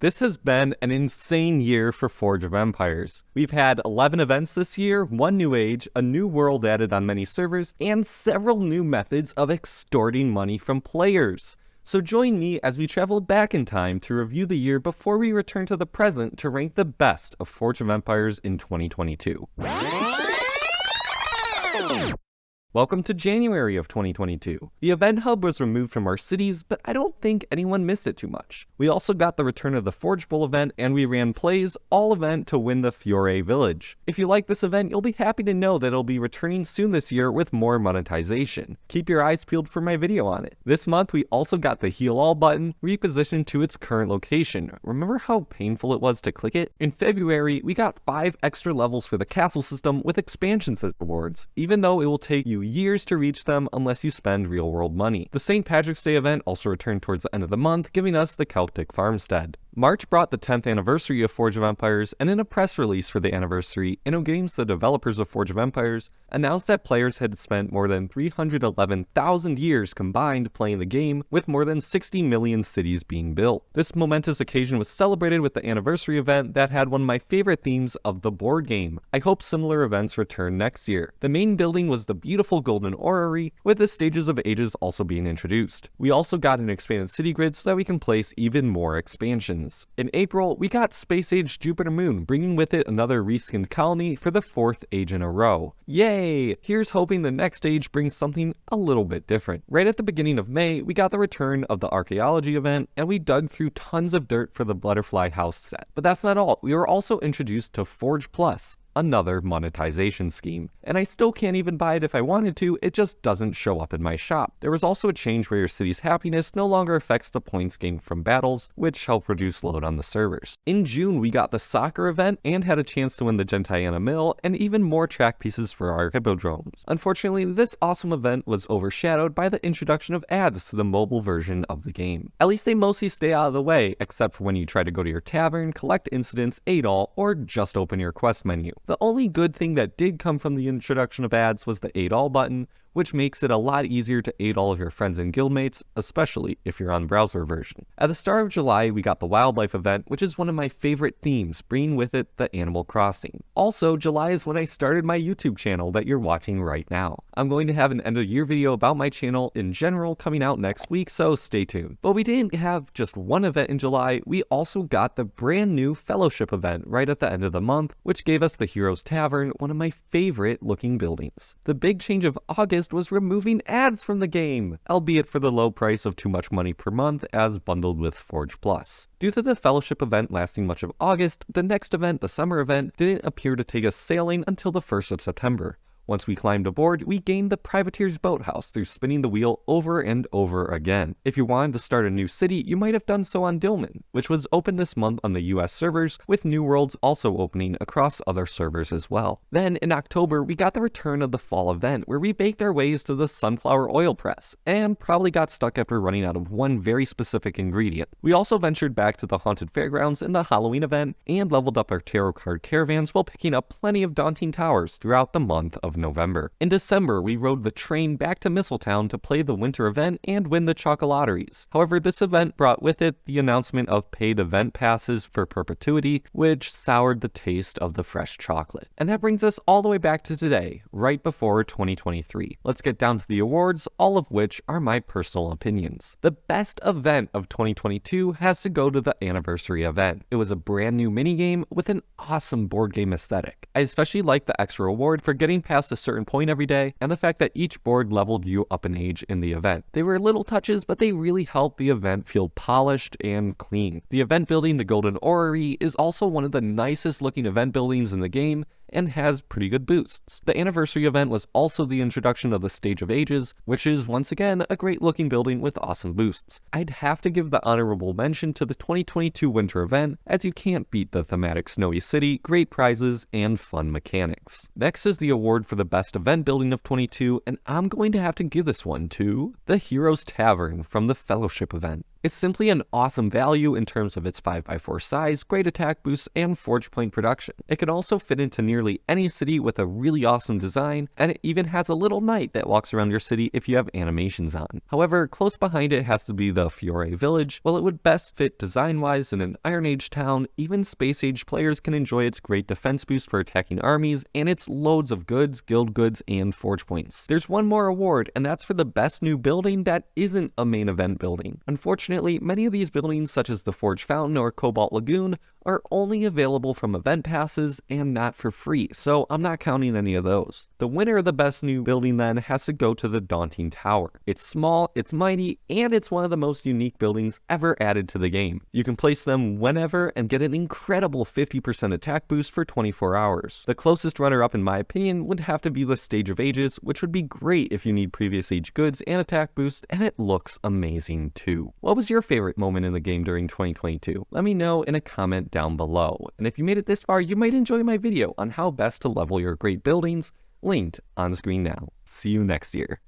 This has been an insane year for Forge of Empires. We've had 11 events this year, 1 new age, a new world added on many servers, and several new methods of extorting money from players. So join me as we travel back in time to review the year before we return to the present to rank the best of Forge of Empires in 2022. Welcome to January of 2022. The event hub was removed from our cities, but I don't think anyone missed it too much. We also got the return of the Forge Bowl event, and we ran plays all event to win the Fiore Village. If you like this event, you'll be happy to know that it'll be returning soon this year with more monetization. Keep your eyes peeled for my video on it. This month, we also got the Heal All button repositioned to its current location. Remember how painful it was to click it? In February, we got 5 extra levels for the castle system with expansions as rewards, even though it will take you years to reach them unless you spend real-world money. The St. Patrick's Day event also returned towards the end of the month, giving us the Celtic Farmstead. March brought the 10th anniversary of Forge of Empires, and in a press release for the anniversary, InnoGames, the developers of Forge of Empires, announced that players had spent more than 311,000 years combined playing the game, with more than 60 million cities being built. This momentous occasion was celebrated with the anniversary event that had one of my favorite themes of the board game. I hope similar events return next year. The main building was the beautiful Golden Orrery, with the Stages of Ages also being introduced. We also got an expanded city grid so that we can place even more expansions. In April, we got Space Age Jupiter Moon, bringing with it another reskinned colony for the 4th age in a row. Yay! Here's hoping the next age brings something a little bit different. Right at the beginning of May, we got the return of the archaeology event, and we dug through tons of dirt for the Butterfly House set. But that's not all. We were also introduced to Forge Plus, another monetization scheme. And I still can't even buy it if I wanted to, it just doesn't show up in my shop. There was also a change where your city's happiness no longer affects the points gained from battles, which helped reduce load on the servers. In June, we got the soccer event and had a chance to win the Gentiana Mill and even more track pieces for our hippodromes. Unfortunately, this awesome event was overshadowed by the introduction of ads to the mobile version of the game. At least they mostly stay out of the way, except for when you try to go to your tavern, collect incidents, aid all, or just open your quest menu. The only good thing that did come from the introduction of ads was the Aid All button, which makes it a lot easier to aid all of your friends and guildmates, especially if you're on browser version. At the start of July, we got the Wildlife event, which is one of my favorite themes, bringing with it the Animal Crossing. Also, July is when I started my YouTube channel that you're watching right now. I'm going to have an end-of-year video about my channel in general coming out next week, so stay tuned. But we didn't have just one event in July, we also got the brand new Fellowship event right at the end of the month, which gave us the Heroes Tavern, one of my favorite looking buildings. The big change of August was removing ads from the game, albeit for the low price of too much money per month as bundled with Forge Plus. Due to the Fellowship event lasting much of August, the next event, the Summer event, didn't appear to take us sailing until the 1st of September. Once we climbed aboard, we gained the Privateer's Boathouse through spinning the wheel over and over again. If you wanted to start a new city, you might have done so on Dillman, which was open this month on the US servers, with new worlds also opening across other servers as well. Then, in October, we got the return of the Fall event, where we baked our ways to the Sunflower Oil Press, and probably got stuck after running out of one very specific ingredient. We also ventured back to the Haunted Fairgrounds in the Halloween event, and leveled up our tarot card caravans while picking up plenty of daunting towers throughout the month of November. In December, we rode the train back to Mistletown to play the winter event and win the Chocolotteries. However, this event brought with it the announcement of paid event passes for perpetuity, which soured the taste of the fresh chocolate. And that brings us all the way back to today, right before 2023. Let's get down to the awards, all of which are my personal opinions. The best event of 2022 has to go to the anniversary event. It was a brand new minigame with an awesome board game aesthetic. I especially like the extra award for getting past a certain point every day, and the fact that each board leveled you up an age in the event. They were little touches, but they really helped the event feel polished and clean. The event building, the Golden Orrery, is also one of the nicest looking event buildings in the game, and has pretty good boosts. The anniversary event was also the introduction of the Stage of Ages, which is once again a great looking building with awesome boosts. I'd have to give the honorable mention to the 2022 winter event, as you can't beat the thematic snowy city, great prizes, and fun mechanics. Next is the award for the best event building of 22, and I'm going to have to give this one to the Heroes Tavern from the Fellowship event. It's simply an awesome value in terms of its 5x4 size, great attack boosts, and forge point production. It can also fit into nearly any city with a really awesome design, and it even has a little knight that walks around your city if you have animations on. However, close behind it has to be the Fiore Village. While it would best fit design-wise in an Iron Age town, even Space Age players can enjoy its great defense boost for attacking armies, and its loads of goods, guild goods, and forge points. There's one more award, and that's for the best new building that isn't a main event building. Unfortunately, many of these buildings, such as the Forge Fountain or Cobalt Lagoon, are only available from event passes and not for free, so I'm not counting any of those. The winner of the best new building then has to go to the Daunting Tower. It's small, it's mighty, and it's one of the most unique buildings ever added to the game. You can place them whenever and get an incredible 50% attack boost for 24 hours. The closest runner-up in my opinion would have to be the Stage of Ages, which would be great if you need previous age goods and attack boost, and it looks amazing too. What was your favorite moment in the game during 2022? Let me know in a comment down below. And if you made it this far, you might enjoy my video on how best to level your great buildings, linked on screen now. See you next year.